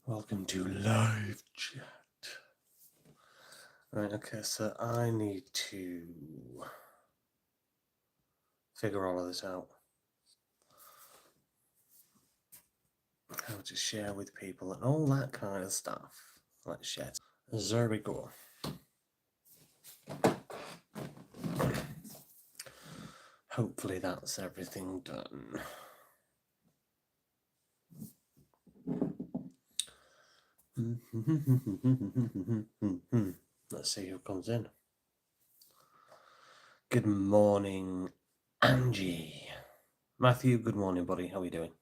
Welcome to live chat. Right, okay, so I need to figure all of this out. How to share with people and all that kind of stuff. Let's share. There we go. Hopefully that's everything done. Let's see who comes in. Good morning, Angie. Matthew, good morning, buddy. How are you doing?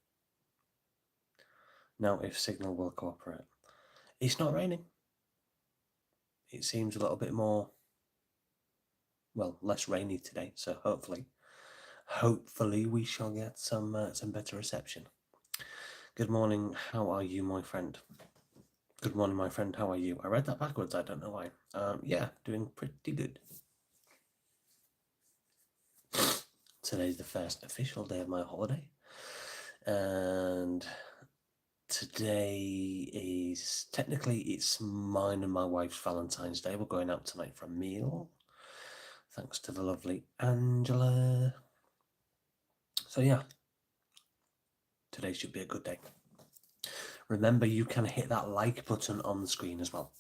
Now, if Signal will cooperate. It's not raining. It seems a little bit more, well, less rainy today, so hopefully we shall get some better reception. Good morning, how are you, my friend? Good morning, my friend, how are you? I read that backwards, I don't know why. Yeah, doing pretty good. Today's the first official day of my holiday, and today is technically it's mine and my wife's Valentine's Day. We're going out tonight for a meal, thanks to the lovely Angela. So yeah, today should be a good day. Remember, you can hit that like button on the screen as well.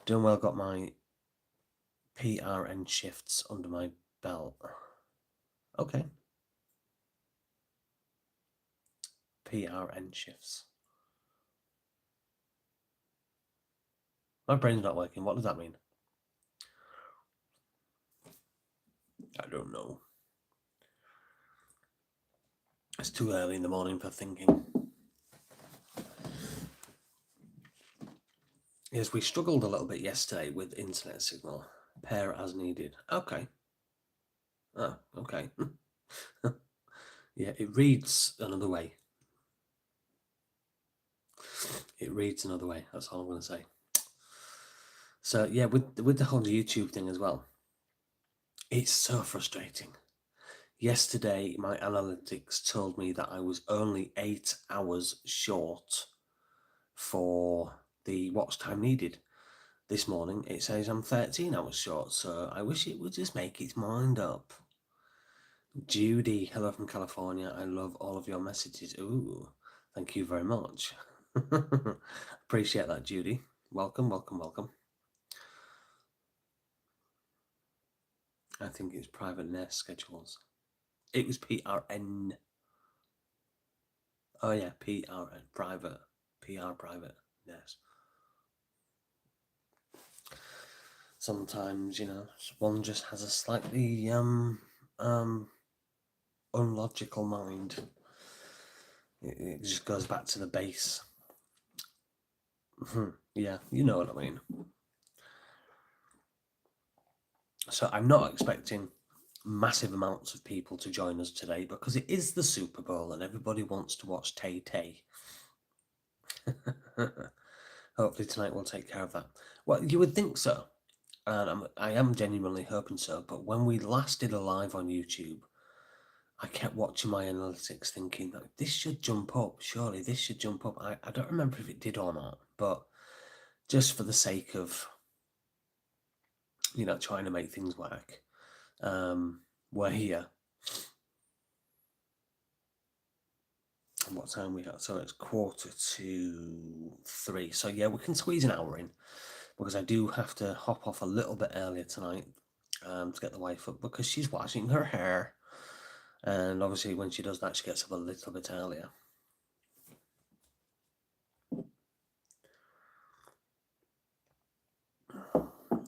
Doing well, got my PRN shifts under my belt. Okay. PRN shifts. My brain's not working. What does that mean? I don't know. It's too early in the morning for thinking. Yes, we struggled a little bit yesterday with internet signal. Pair as needed. Okay. Oh, okay. Yeah, it reads another way. It reads another way. That's all I'm going to say. So yeah, with the whole YouTube thing as well, it's so frustrating. Yesterday, my analytics told me that I was only 8 hours short for the watch time needed. This morning, it says I'm 13 hours short, so I wish it would just make its mind up. Judy, hello from California. I love all of your messages. Ooh, thank you very much. Appreciate that, Judy. Welcome, welcome, welcome. I think it's private nurse schedules. It was PRN. Oh yeah, PRN, private. PR, private nurse. Sometimes, one just has a slightly unlogical mind. It just goes back to the base. Yeah, you know what I mean. So I'm not expecting massive amounts of people to join us today because it is the Super Bowl and everybody wants to watch Tay Tay. Hopefully tonight we'll take care of that. Well, you would think so. And I am genuinely hoping so. But when we last did a live on YouTube, I kept watching my analytics thinking that this should jump up. Surely this should jump up. I don't remember if it did or not. But just for the sake of, trying to make things work, we're here. And what time we got? So it's 2:45. So yeah, we can squeeze an hour in because I do have to hop off a little bit earlier tonight to get the wife up because she's washing her hair. And obviously when she does that, she gets up a little bit earlier.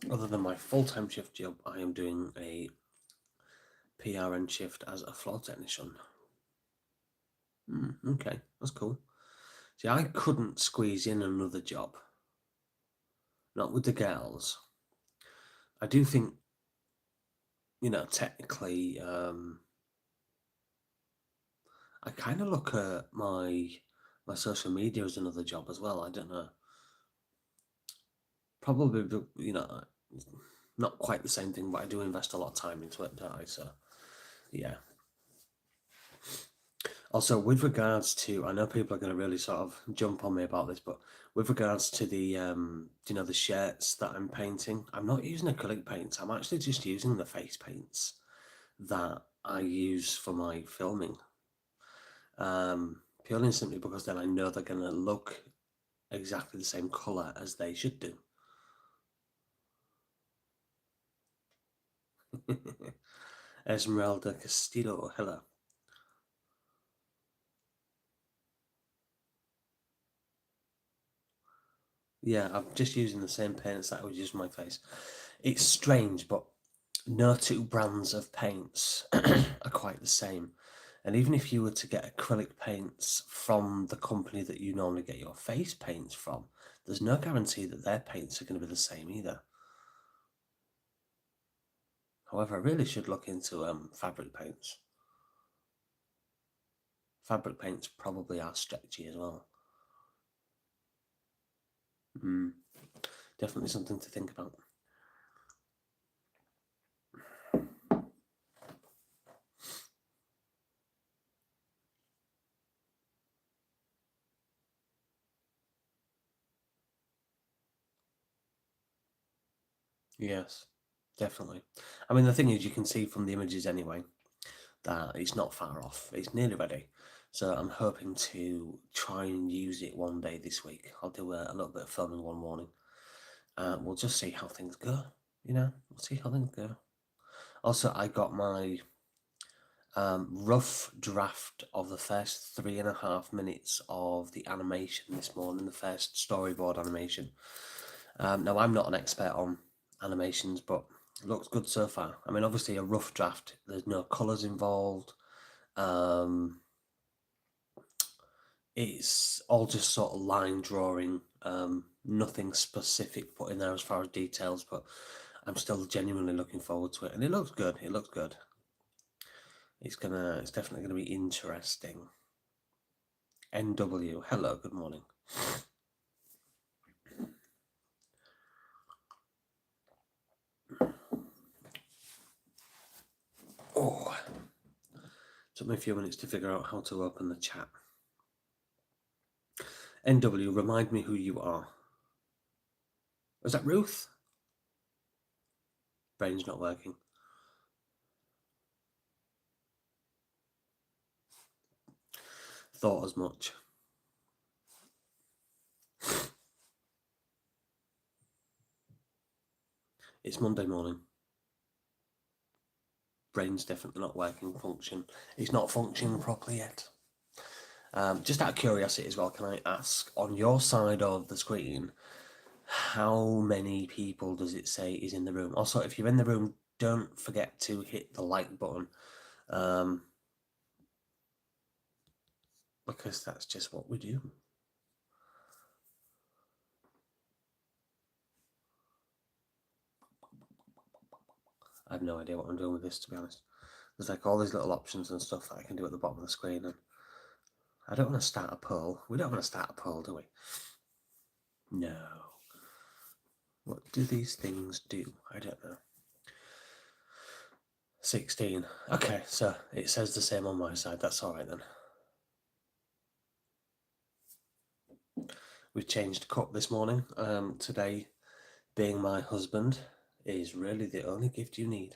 Other than my full-time shift job, I am doing a PRN shift as a floor technician. Okay, that's cool. See, I couldn't squeeze in another job. Not with the girls. I do think, technically, I kind of look at my social media as another job as well. I don't know. Probably, not quite the same thing, but I do invest a lot of time into it, don't I? So, yeah. Also, with regards to, I know people are going to really sort of jump on me about this, but with regards to the, the shirts that I'm painting, I'm not using acrylic paints. I'm actually just using the face paints that I use for my filming. Purely and simply because then I know they're going to look exactly the same colour as they should do. Esmeralda Castillo, hello. Yeah, I'm just using the same paints that I would use on my face. It's strange, but no two brands of paints are quite the same. And even if you were to get acrylic paints from the company that you normally get your face paints from, there's no guarantee that their paints are going to be the same either. However, I really should look into fabric paints. Fabric paints probably are stretchy as well. Definitely something to think about. Yes, definitely. I mean, the thing is, you can see from the images anyway that it's not far off. It's nearly ready. So I'm hoping to try and use it one day this week. I'll do a little bit of filming one morning. We'll just see how things go. We'll see how things go. Also, I got my rough draft of the first 3.5 minutes of the animation this morning, the first storyboard animation. Now, I'm not an expert on animations, but it looks good so far. I mean, obviously, a rough draft, there's no colours involved. It's all just sort of line drawing, nothing specific put in there as far as details, but I'm still genuinely looking forward to it, and it looks good. It looks good. It's definitely gonna be interesting. NW, hello, good morning. Oh, took me a few minutes to figure out how to open the chat. NW, remind me who you are. Was that Ruth? Brain's not working. Thought as much. It's Monday morning. Brain's definitely not working. It's not functioning properly yet. Just out of curiosity as well, can I ask, on your side of the screen, how many people does it say is in the room? Also, if you're in the room, don't forget to hit the like button, because that's just what we do. I have no idea what I'm doing with this, to be honest. There's like all these little options and stuff that I can do at the bottom of the screen, and I don't want to start a poll. We don't want to start a poll, do we? No. What do these things do? I don't know. 16. Okay, so it says the same on my side. That's all right then. We've changed cup this morning. Today, being my husband is really the only gift you need.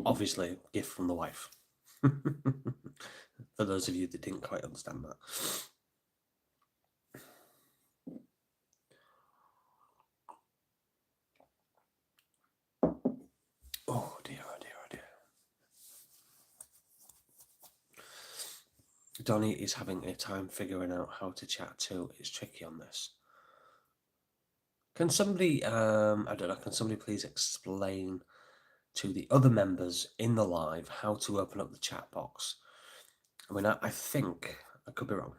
Obviously, gift from the wife. For those of you that didn't quite understand that. Oh dear, oh dear, oh dear. Donnie is having a time figuring out how to chat too. It's tricky on this. Can somebody, I don't know, can somebody please explain to the other members in the live how to open up the chat box? I mean, I think, I could be wrong.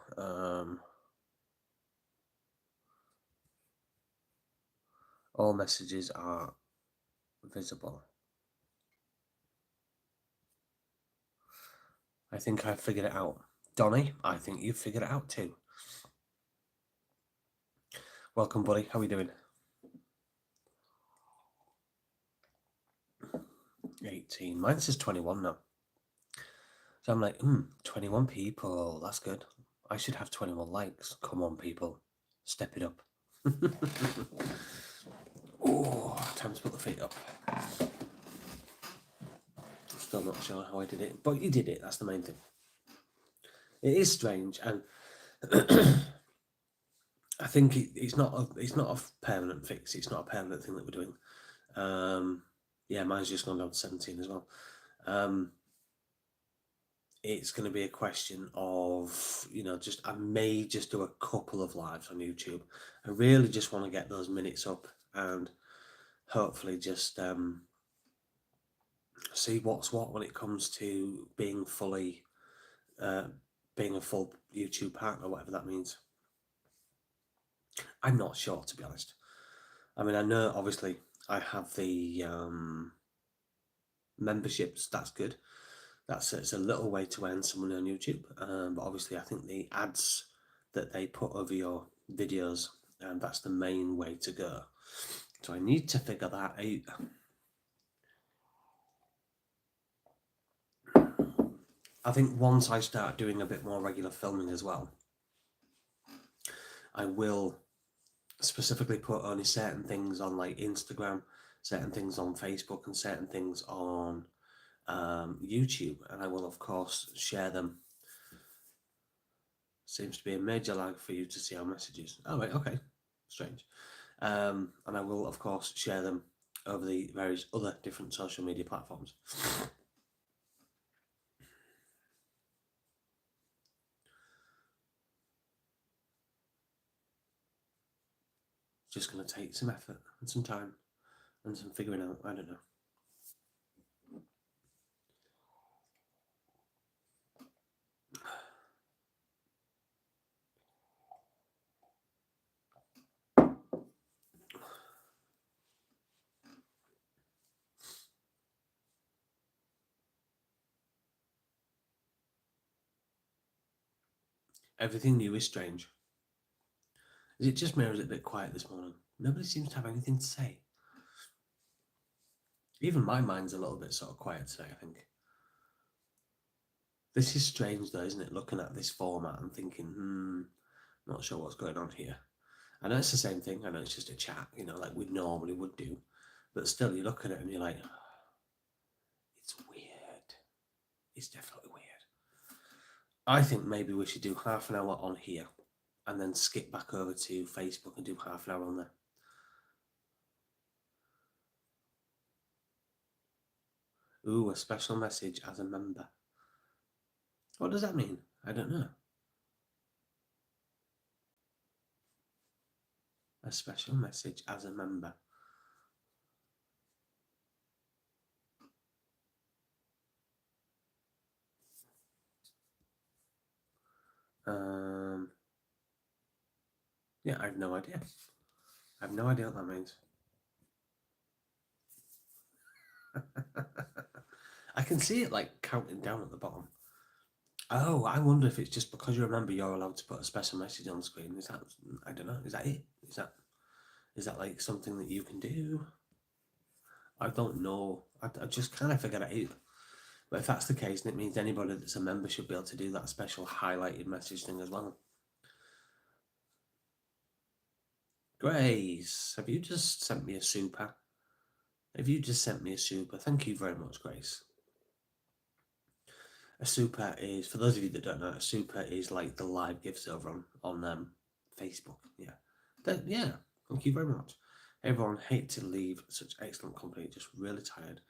All messages are visible. I think I've figured it out. Donnie, I think you've figured it out too. Welcome, buddy. How are we doing? 18. Mine says 21 now. So I'm like, 21 people. That's good. I should have 21 likes. Come on, people. Step it up. Oh, time to put the feet up. Still not sure how I did it, but you did it. That's the main thing. It is strange, and I think it's not a permanent fix. It's not a permanent thing that we're doing. Yeah, mine's just gone down to 17 as well. It's going to be a question of, I may just do a couple of lives on YouTube. I really just want to get those minutes up and hopefully just see what's what when it comes to being fully, being a full YouTube partner, whatever that means. I'm not sure, to be honest. I mean, I know obviously I have the memberships. That's good. It's a little way to earn some money on YouTube. But obviously, I think the ads that they put over your videos, that's the main way to go. So I need to figure that out. I think once I start doing a bit more regular filming as well, I will specifically put only certain things on like Instagram, certain things on Facebook, and certain things on YouTube, and I will of course share them. Seems to be a major lag for you to see our messages. Oh wait, okay, strange. And I will of course share them over the various other different social media platforms. It's just going to take some effort and some time and some figuring out. I don't know. Everything new is strange. Is it just me or is it a bit quiet this morning? Nobody seems to have anything to say. Even my mind's a little bit sort of quiet today, I think. This is strange though, isn't it? Looking at this format and thinking, not sure what's going on here. I know it's the same thing. I know it's just a chat, like we normally would do. But still, you look at it and you're like, it's weird. It's definitely weird. I think maybe we should do half an hour on here and then skip back over to Facebook and do half an hour on there. Ooh, a special message as a member. What does that mean? I don't know. A special message as a member. Yeah, I have no idea. I have no idea what that means. I can see it like counting down at the bottom. Oh, I wonder if it's just because you remember you're allowed to put a special message on the screen. Is that, I don't know, is that it? Is that like something that you can do? I don't know. I just kind of figured it out. But if that's the case, then it means anybody that's a member should be able to do that special highlighted message thing as well. Grace, have you just sent me a super? Have you just sent me a super? Thank you very much, Grace. A super is, for those of you that don't know, a super is like the live gifts over on Facebook. Yeah. Yeah, thank you very much. Everyone, hate to leave such excellent company, just really tired.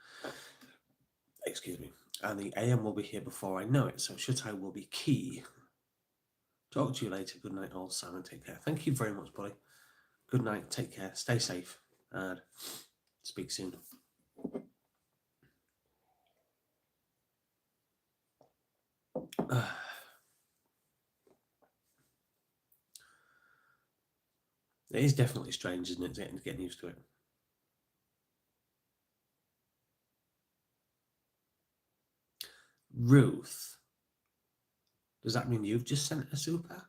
Excuse me. And the AM will be here before I know it, so shut I will be key. Talk to you later. Good night, all. Simon, take care. Thank you very much, buddy. Good night. Take care. Stay safe. And speak soon. It is definitely strange, isn't it? Getting used to it. Ruth, does that mean you've just sent a super?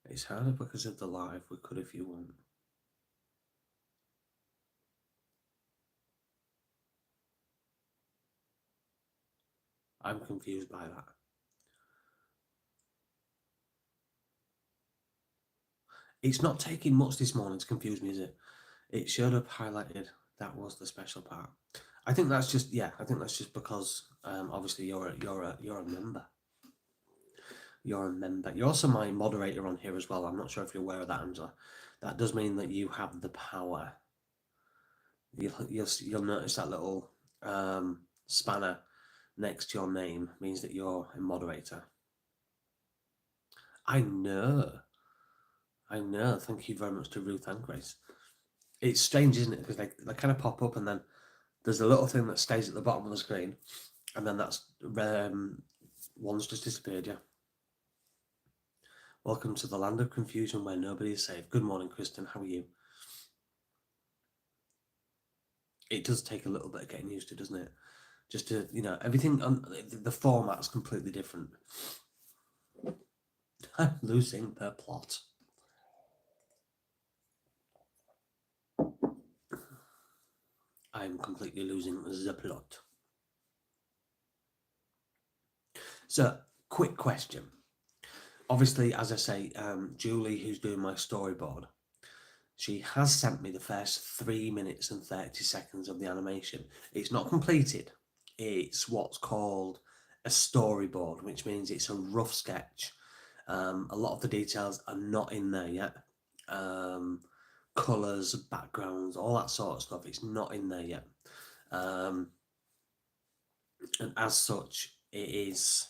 It's harder because of the live. We could if you want. I'm confused by that. It's not taking much this morning to confuse me, is it? It should have highlighted that was the special part. I think that's just because obviously you're a member. You're a member. You're also my moderator on here as well. I'm not sure if you're aware of that, Angela. That does mean that you have the power. You'll notice that little spanner next to your name means that you're a moderator. I know. Thank you very much to Ruth and Grace. It's strange, isn't it? Because they kind of pop up and then there's a little thing that stays at the bottom of the screen, and then that's one's just disappeared. Yeah. Welcome to the land of confusion where nobody is safe. Good morning, Kristen. How are you? It does take a little bit of getting used to, doesn't it? Just to, everything on the format's completely different. I'm losing the plot. I'm completely losing the plot. So, quick question. Obviously, as I say, Julie, who's doing my storyboard, she has sent me the first 3 minutes and 30 seconds of the animation. It's not completed. It's what's called a storyboard, which means it's a rough sketch. A lot of the details are not in there yet. Colours, backgrounds, all that sort of stuff, it's not in there yet. And as such, it is,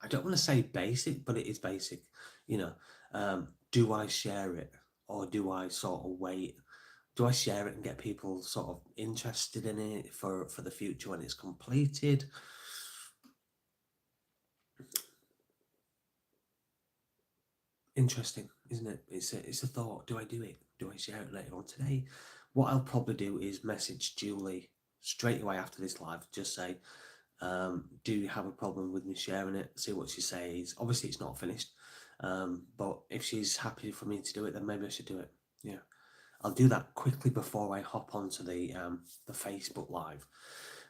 I don't want to say basic, but it is basic. Do I share it, or do I sort of wait? Do I share it and get people sort of interested in it for the future when it's completed? Interesting, isn't it? It's a thought. Do I do it? Do I share it later on today? What I'll probably do is message Julie straight away after this live. Just say, do you have a problem with me sharing it? See what she says. Obviously, it's not finished. But if she's happy for me to do it, then maybe I should do it. Yeah. I'll do that quickly before I hop onto the Facebook Live.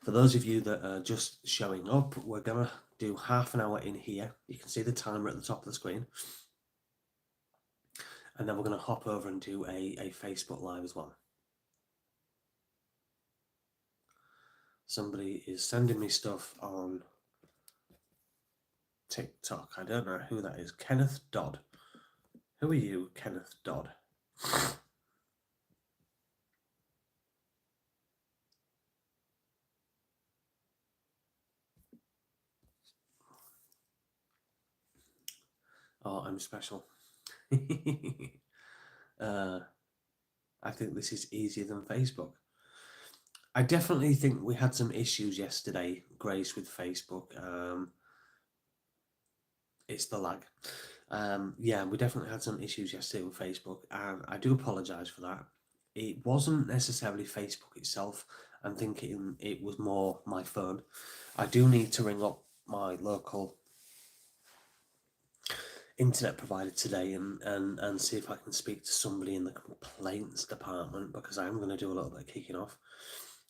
For those of you that are just showing up, we're going to do half an hour in here. You can see the timer at the top of the screen. And then we're going to hop over and do a Facebook Live as well. Somebody is sending me stuff on TikTok. I don't know who that is. Kenneth Dodd. Who are you, Kenneth Dodd? Oh, I'm special. I think this is easier than Facebook. I definitely think we had some issues yesterday, Grace, with Facebook. It's the lag. Yeah, we definitely had some issues yesterday with Facebook, and I do apologise for that. It wasn't necessarily Facebook itself. I'm thinking it was more my phone. I do need to ring up my local internet provider today and see if I can speak to somebody in the complaints department, because I'm going to do a little bit of kicking off,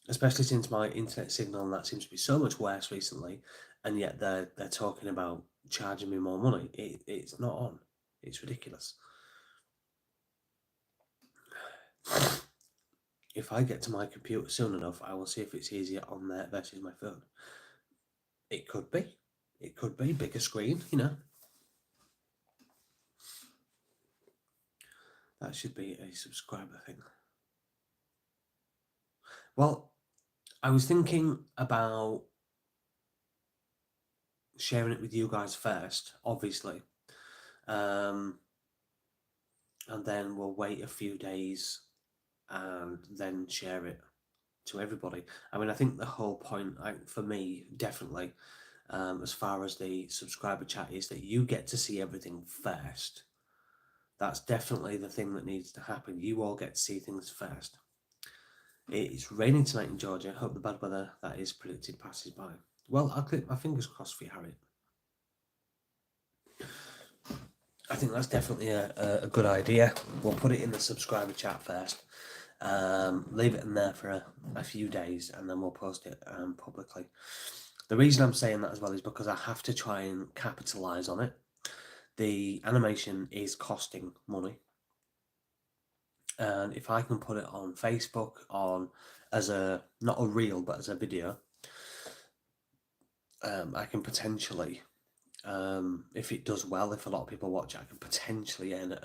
especially since my internet signal and that seems to be so much worse recently, and yet they're talking about charging me more money. It's not on. It's ridiculous. If I get to my computer soon enough, I will see if it's easier on there versus my phone. It could be. It could be. Bigger screen, That should be a subscriber thing. Well, I was thinking about sharing it with you guys first, obviously. And then we'll wait a few days and then share it to everybody. I mean, I think the whole point, for me, definitely, as far as the subscriber chat, is that you get to see everything first. That's definitely the thing that needs to happen. You all get to see things first. It's raining tonight in Georgia. I hope the bad weather that is predicted passes by. Well, I'll keep my fingers crossed for you, Harriet. I think that's definitely a good idea. We'll put it in the subscriber chat first. Leave it in there for a few days, and then we'll post it publicly. The reason I'm saying that as well is because I have to try and capitalize on it. The animation is costing money, and if I can put it on Facebook as a, not a reel, but as a video, I can potentially, if it does well, if a lot of people watch it, I can potentially earn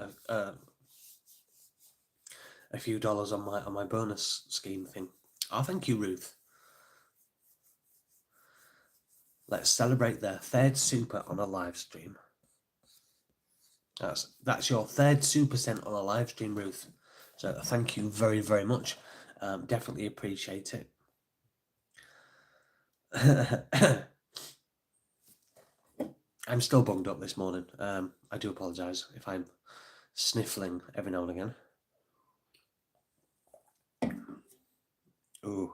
a few dollars on my bonus scheme thing. Oh, thank you, Ruth. Let's celebrate their third super on a live stream. That's your third super cent on a live stream, Ruth. So thank you very, very much. Definitely appreciate it. I'm still bunged up this morning. I do apologise if I'm sniffling every now and again. Ooh.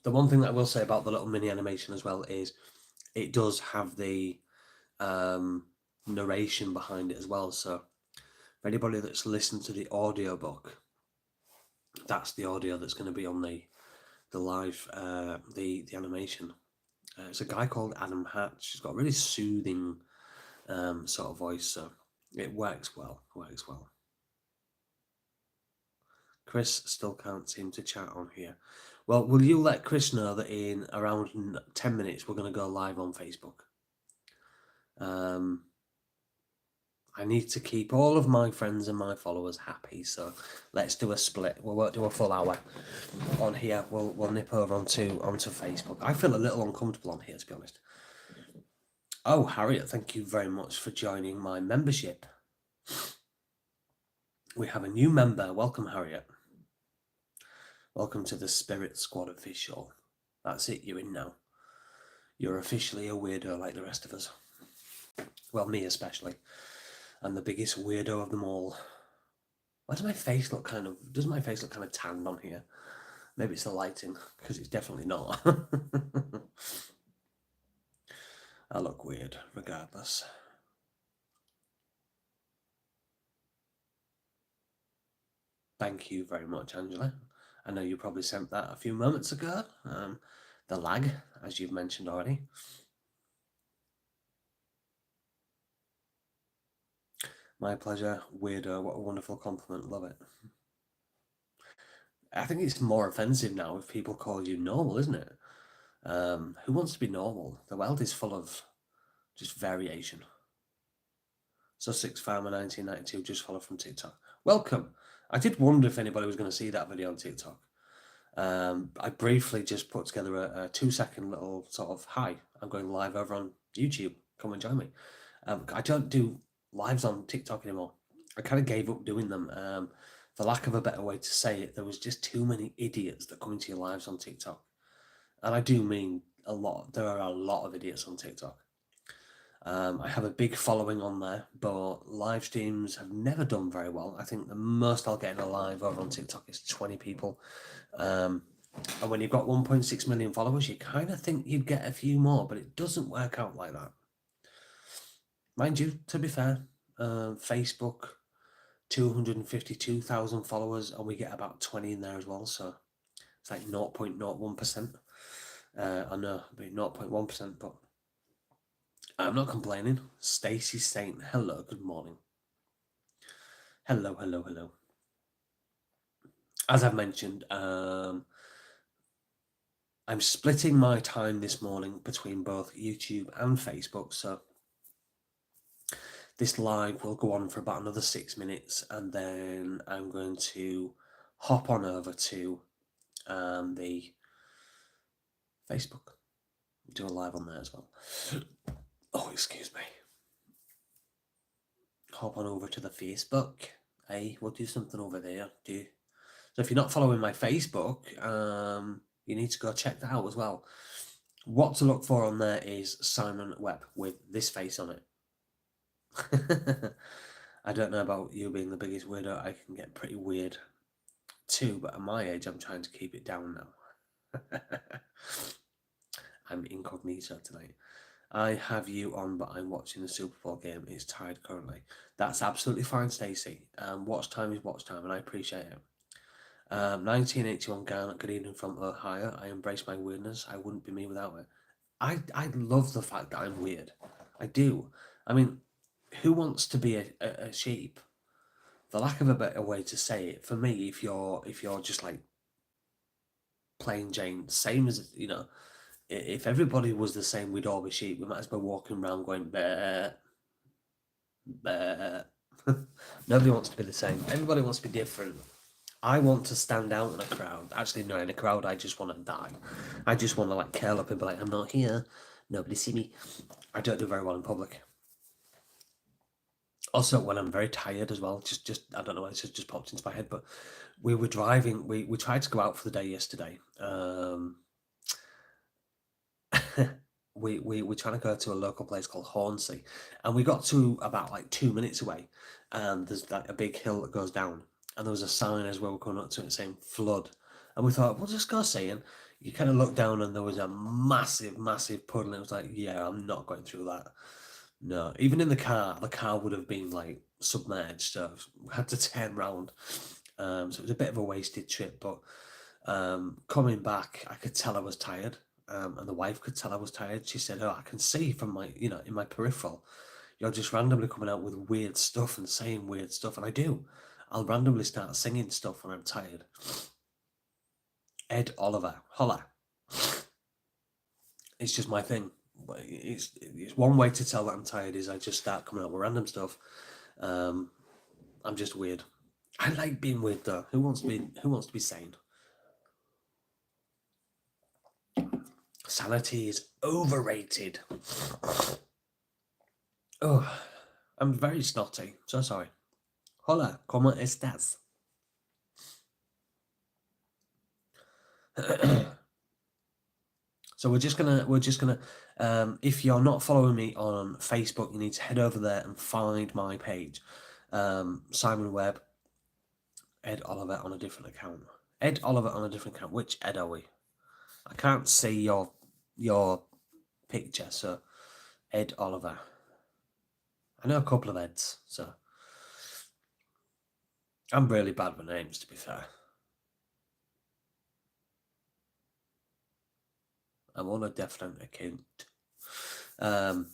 The one thing that I will say about the little mini animation as well is it does have the narration behind it as well. So for anybody that's listened to the audiobook, that's the audio that's going to be on the live, the animation. It's a guy called Adam Hatch. He's got a really soothing sort of voice, so it works well. Chris still can't seem to chat on here. Well, will you let Chris know that in around 10 minutes we're going to go live on Facebook? I need to keep all of my friends and my followers happy, so let's do a split. We won't do a full hour on here. We'll nip over onto Facebook. I feel a little uncomfortable on here, to be honest. Oh, Harriet, thank you very much for joining my membership. We have a new member. Welcome, Harriet. Welcome to the Spirit Squad official. That's it, you're in now. You're officially a weirdo like the rest of us. Well, me especially. I'm the biggest weirdo of them all. Why does my face look kind of tanned on here? Maybe it's the lighting, because it's definitely not. I look weird, regardless. Thank you very much, Angela. I know you probably sent that a few moments ago. The lag, as you've mentioned already. My pleasure, weirdo. What a wonderful compliment. Love it. I think it's more offensive now if people call you normal, isn't it? Who wants to be normal? The world is full of just variation. Sussex Farmer 1992 just followed from TikTok. Welcome. I did wonder if anybody was going to see that video on TikTok. I briefly just put together a 2-second little sort of, hi, I'm going live over on YouTube. Come and join me. I don't do lives on TikTok anymore. I kind of gave up doing them. For lack of a better way to say it, there was just too many idiots that come into your lives on TikTok. And I do mean a lot. There are a lot of idiots on TikTok. I have a big following on there, but live streams have never done very well. I think the most I'll get in a live over on TikTok is 20 people. And when you've got 1.6 million followers, you kind of think you'd get a few more, but it doesn't work out like that. Mind you, to be fair, Facebook, 252,000 followers, and we get about 20 in there as well, so it's like 0.01%. I know, 0.1%, but I'm not complaining. Stacey's saying hello, good morning. Hello. As I've mentioned, I'm splitting my time this morning between both YouTube and Facebook, so this live will go on for about another 6 minutes, and then I'm going to hop on over to the Facebook. Do a live on there as well. Oh, excuse me. Hop on over to the Facebook. Hey, we'll do something over there. So if you're not following my Facebook, you need to go check that out as well. What to look for on there is Simon Webb with this face on it. I don't know about you being the biggest weirdo. I can get pretty weird too, but at my age, I'm trying to keep it down now. I'm incognito tonight. I have you on, but I'm watching the Super Bowl game. It's tied currently. That's absolutely fine, Stacey. Watch time is watch time, and I appreciate it. 1981 Garnet, good evening from Ohio. I embrace my weirdness. I wouldn't be me without it. I love the fact that I'm weird. I do. I mean, who wants to be a sheep? For lack of a better way to say it, for me, if you're just like plain Jane, same as if everybody was the same, we'd all be sheep. We might as well walking around going bear, bear. Nobody wants to be the same. Everybody wants to be different. I want to stand out in a crowd. Actually, no, in a crowd, I just want to die. I just want to like curl up and be like, I'm not here. Nobody see me. I don't do very well in public. Also, when I'm very tired as well, just I don't know, it's just popped into my head. But we were driving. We tried to go out for the day yesterday. We trying to go to a local place called Hornsey, and we got to about like 2 minutes away, and there's like a big hill that goes down, and there was a sign as well going up to it saying flood, and we thought we'll just go see. And you kind of looked down, and there was a massive puddle. And it was like, yeah, I'm not going through that. No, even in the car would have been like submerged, so we had to turn round. So it was a bit of a wasted trip, but coming back, I could tell I was tired, and the wife could tell I was tired. She said, "Oh, I can see from my, in my peripheral, you're just randomly coming out with weird stuff and saying weird stuff," and I do. I'll randomly start singing stuff when I'm tired. Ed Oliver, holla! It's just my thing. It's one way to tell that I'm tired is I just start coming out with random stuff. I'm just weird. I like being weird though. Who wants to be sane? Sanity is overrated. Oh, I'm very snotty. So sorry. Hola, ¿cómo estás? So we're just gonna. If you're not following me on Facebook, you need to head over there and find my page, Simon Webb, Ed Oliver on a different account. Ed Oliver on a different account. Which Ed are we? I can't see your picture, so Ed Oliver. I know a couple of Eds, so I'm really bad with names, to be fair. I'm on a definite account. So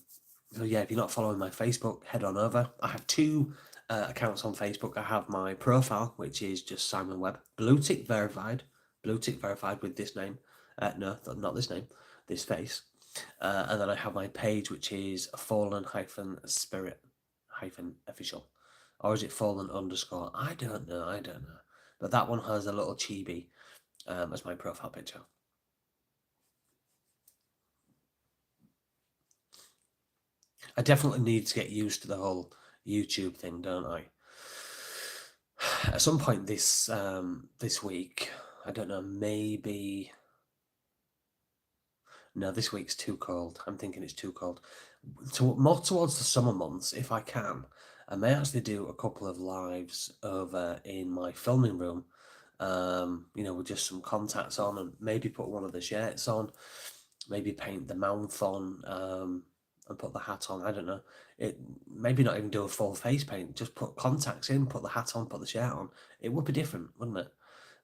yeah, if you're not following my Facebook, head on over. I have two accounts on Facebook. I have my profile, which is just Simon Webb, blue tick verified with this name. No, not this name, this face. And then I have my page, which is fallen-spirit-official. Or is it fallen underscore? I don't know. But that one has a little chibi as my profile picture. I definitely need to get used to the whole YouTube thing, don't I? At some point this week, I don't know, maybe. No, this week's too cold. I'm thinking it's too cold. More towards the summer months, if I can. I may actually do a couple of lives over in my filming room, with just some contacts on, and maybe put one of the shirts on, maybe paint the mouth on, and put the hat on. I don't know. Maybe not even do a full face paint. Just put contacts in, put the hat on, put the shirt on. It would be different, wouldn't it?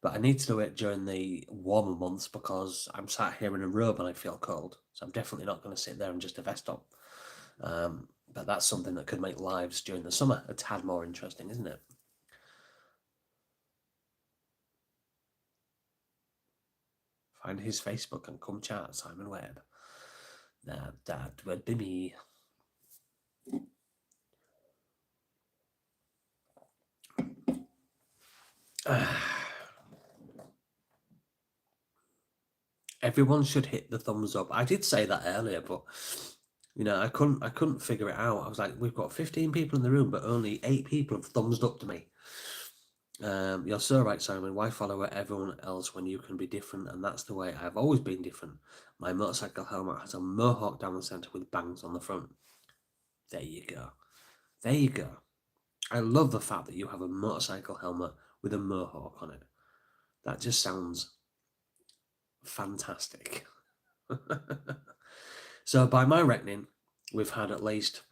But I need to do it during the warmer months because I'm sat here in a robe and I feel cold. So I'm definitely not going to sit there and just a vest on. But that's something that could make lives during the summer a tad more interesting, isn't it? Find his Facebook and come chat, Simon Webb. That would be me. Everyone should hit the thumbs up. I did say that earlier, but I couldn't figure it out. I was like, we've got 15 people in the room, but only 8 people have thumbs up to me. You're so right, Simon. Why follow everyone else when you can be different? And that's the way I've always been different. My motorcycle helmet has a mohawk down the center with bangs on the front. There you go. There you go. I love the fact that you have a motorcycle helmet with a mohawk on it. That just sounds fantastic. So by my reckoning, we've had at least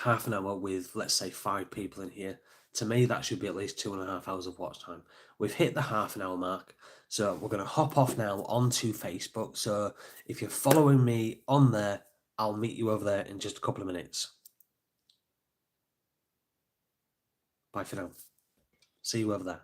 half an hour with, let's say, 5 people in here. To me, that should be at least 2.5 hours of watch time. We've hit the half an hour mark. So we're going to hop off now onto Facebook. So if you're following me on there, I'll meet you over there in just a couple of minutes. Bye for now. See you over there.